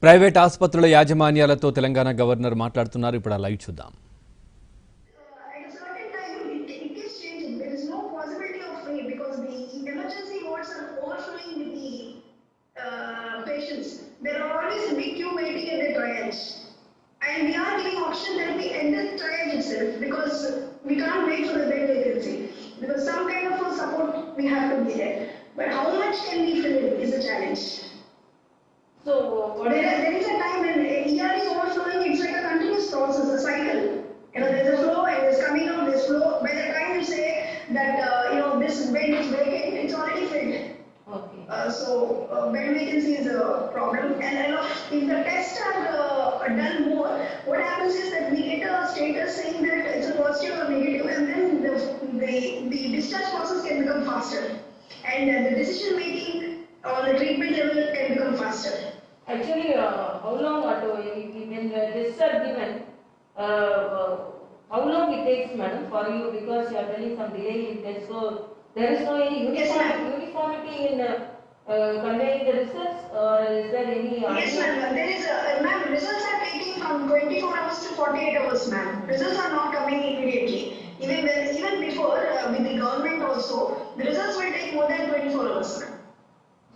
Private ఆసుపత్రుల యాజమాన్యాలతో Telangana governor మాట్లాడుతున్నారు. ఇప్పుడు లైవ్ చూద్దాం. There are always a big queue waiting at the triage, and we are giving option that we end the triage itself because we can't wait for the bed vacancy because some kind of support we have to be there. But how much can we fill in is a challenge. So there is a time when ER is overflowing. It's like a continuous process, a cycle. There's a flow and it's coming out. This flow. By the time you say that this bed is vacant, it's already filled. Okay. Bed vacancy is a problem, and if the tests are done more, what happens is that we get a status saying that it's a positive or negative, and then the discharge process can become faster, and the decision making on the treatment level can become faster. Actually, how long when tests are given, how long it takes, madam, for you, because you are telling some delay in tests, so there is no uniformity in conveying the results, or is there any? Yes, ma'am. There is ma'am. Results are taking from 24 hours to 48 hours, ma'am. Results are not coming immediately. Even before with the government also, the results will take more than 24 hours, ma'am.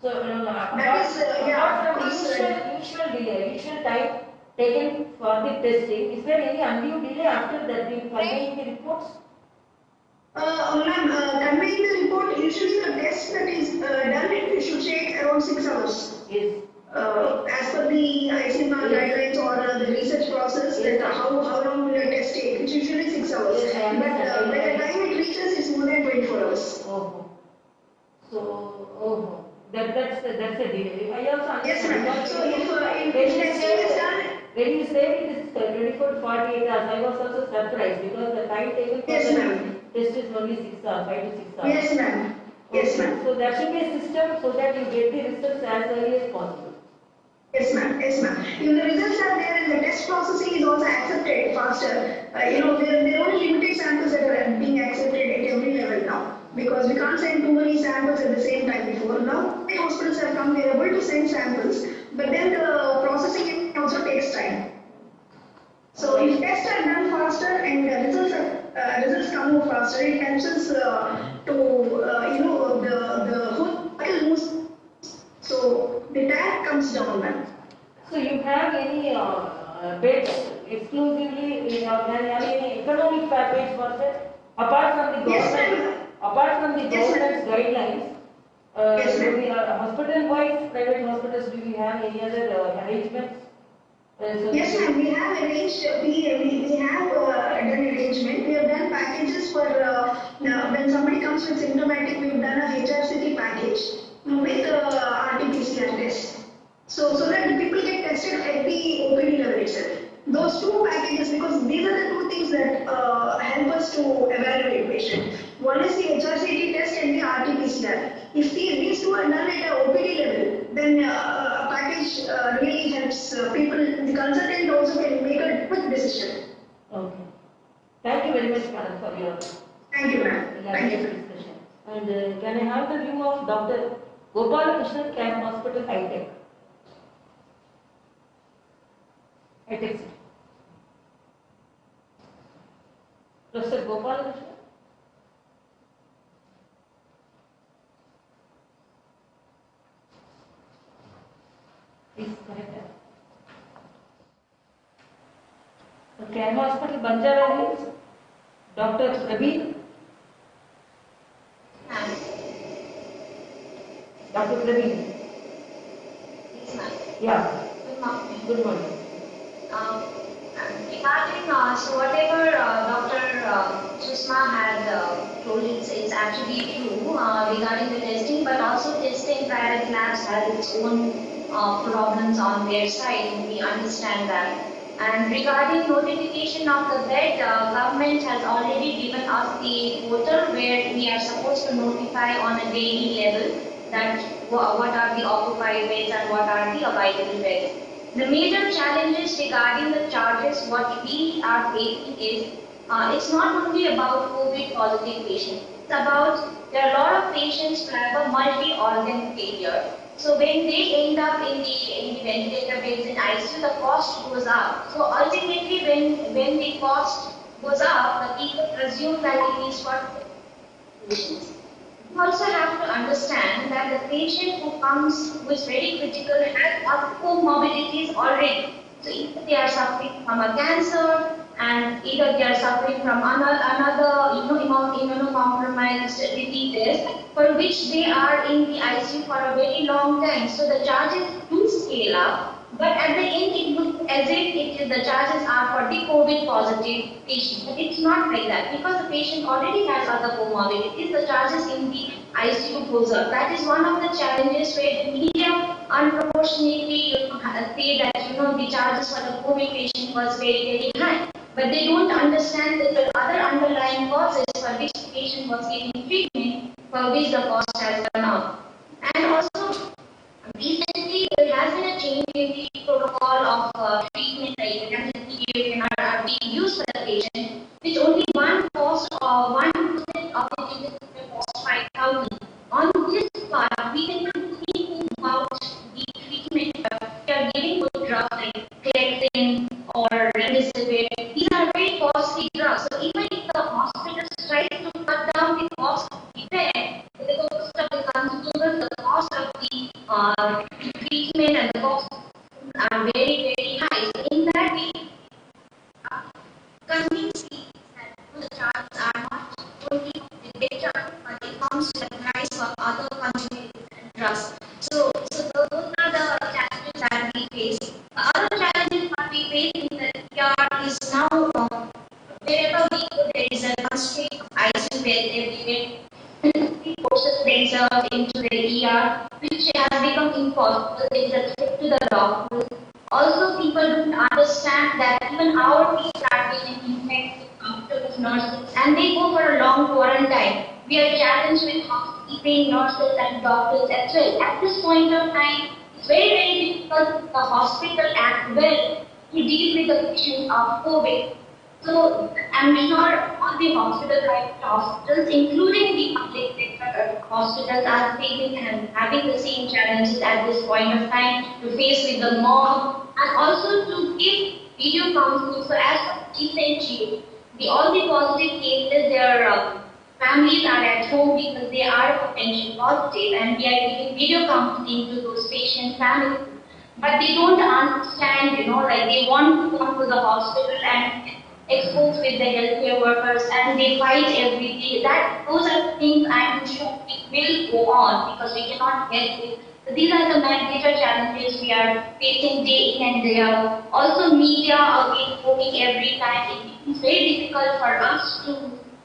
So usual delay, usual time taken for the testing. Is there any undue delay after that in conveying the reports? Ma'am, conveying the report, usually the test that is done, it should take around 6 hours. Yes. As per the ICMR guidelines or the research process, that how long will a test take? It's usually 6 hours. Yes, but by the time it reaches, it's more than 24 hours. So, that's a delay. I also understand. Yes, ma'am. So if testing is done, when you say it is 24 to 48 hours, I was also surprised because the time taken for the test is only 6 hours, 5 to 6 hours. Yes, ma'am. Yes, ma'am. So there should be a system so that you get the results as early as possible. Yes, ma'am. Yes, ma'am. If the results are there and the test processing is also accepted faster, there are only limited samples that are being accepted at every level now, because we can't send too many samples at the same time before. Now, the hospitals have come, they are able to send samples, but then the processing also takes time. So if tests are done faster and results come more faster, it helps us to the whole cycle moves. So the tag comes down, ma'am. So you have any beds exclusively? You have any economic package for that? Apart from the government, government's guidelines, hospital-wise, private hospitals, do we have any other arrangements? Yes, ma'am. We have arranged. We have done arrangement. We have done packages for when somebody comes with symptomatic. We've done a HRCT package with RT-PCR test. So that people get tested at the OPD level itself. Those two packages, because these are the two things that help us to evaluate patient. One is the HRCT test and the RT-PCR. If these two are done at a OPD level, then a package really helps people. The consultant also can make a quick decision. Okay. Thank you very much, madam, for your. Thank you, ma'am. Thank you. Discussion. And can I have the view of Dr. Gopalakrishnan, Camp Hospital, High-Tech? High-Tech City. Professor Gopalakrishnan. Please correct that. The Camp Hospital, Banjara Hills, Dr. Praveen. Dr. Praveen. Yes, ma'am. Yeah. Good morning. Good morning. Regarding so whatever Dr. Sushma had told, it's actually true regarding the testing, but also testing private labs has its own problems on their side. We understand that. And regarding notification of the bed, government has already given us the portal where we are supposed to notify on a daily level that what are the occupied beds and what are the available beds. The major challenges regarding the charges, what we are facing is, it's not only about COVID positive patients. It's about, there are a lot of patients who have a multi-organ failure. So when they end up in the ventilator beds in ICU, the cost goes up. So ultimately, when the cost goes up, the people assume that it is for patients. You also have to understand that the patient who comes who is very critical has other comorbidities already. So either they are suffering from a cancer, and either they are suffering from another immunocompromised diseases for which they are in the ICU for a very long time. So the charges do scale up. But at the end, it looks as if the charges are for the COVID positive patient. But it's not like that because the patient already has other comorbidities. The charges in the ICU goes up. That is one of the challenges where the media unproportionately say that the charges for the COVID patient was very high. But they don't understand that the other underlying causes for which the patient was getting treatment, for which the cost has gone up. And also, recently, there has been a change in the protocol of treatment, like the are being used for the patient, which only one cost or 1% of the treatment cost 5,000. On this part, we cannot do anything about the treatment. We are giving good drugs like Clexane or Remdesivir. These are very costly drugs. So even if the hospital tries to cut down the cost of repair, the cost of the consumables, the cost of the treatment and the cost are very high. So in that we convince people that the charges are not only the charges, but it comes with the price of other consumables and drugs. So those are the challenges that we face. The other challenges that we face in the ER is now wherever we go, there is a constraint of ICU bed everywhere. Resources themselves into the ER, which has become impossible. There is a threat to the doctors. Also, people don't understand that even our people are getting infected with doctors, nurses, and they go for a long quarantine. We are challenged with housekeeping, nurses, and doctors as well. At this point of time, it's very difficult for the hospital as well to deal with the patients of COVID. So I'm sure all the private hospitals, including the public sector hospitals, are facing and having the same challenges at this point of time to face with the mob and also to give video counseling. So as recently, all the positive cases, their families are at home because they are potentially positive, and we are giving video counseling to those patients' families. But they don't understand, like they want to come to the hospital and exposed with the healthcare workers, and they fight every day. Those are the things I'm sure it will go on because we cannot get it. So these are the major challenges we are facing day in and day out. Also, media again working every time. It's very difficult for us to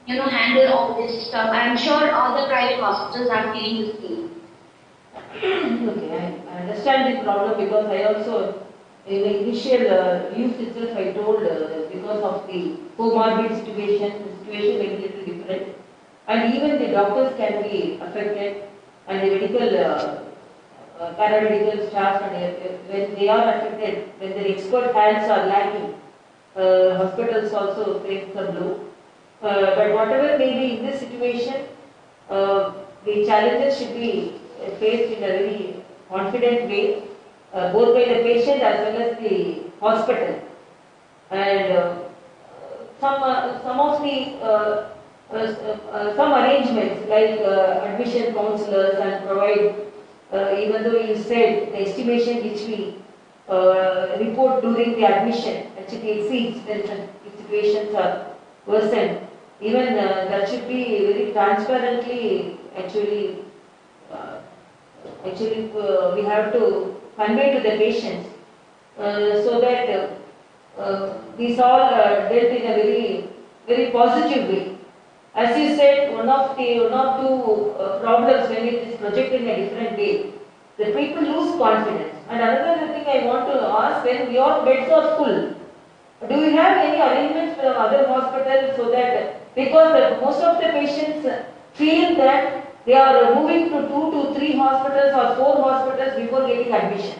handle all this stuff. I'm sure all the private hospitals are feeling the same. Okay, I understand the problem because I also, in the initial use itself, I told because of the comorbid situation, the situation may be a little different. And even the doctors can be affected, and the medical, paramedical staff, and when they are affected, when their expert hands are lacking, hospitals also face the blow. But whatever may be in this situation, the challenges should be faced in a very confident way, both by the patient as well as the hospital. And some of the some arrangements like admission counselors and provide, even though you said the estimation which we report during the admission actually exceeds when the situations are worsened. Even that should be very transparently we have to convey to the patients so that these all dealt in a very positive way. As you said, one or two problems when it is projected in a different way, the people lose confidence. And another thing I want to ask, when your beds are full, do you have any arrangements from other hospitals so that, because most of the patients feel that they are moving to 2 to 3 hospitals or 4 hospitals before getting admission.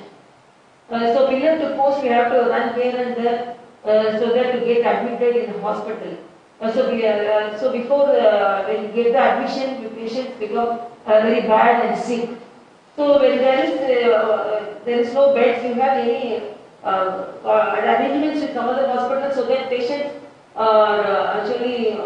So pillar to post we have to run here and there so that to get admitted in the hospital. So before when you get the admission, the patients become very bad and sick. So when there is no beds, you have any arrangements with some other hospitals so that patients are actually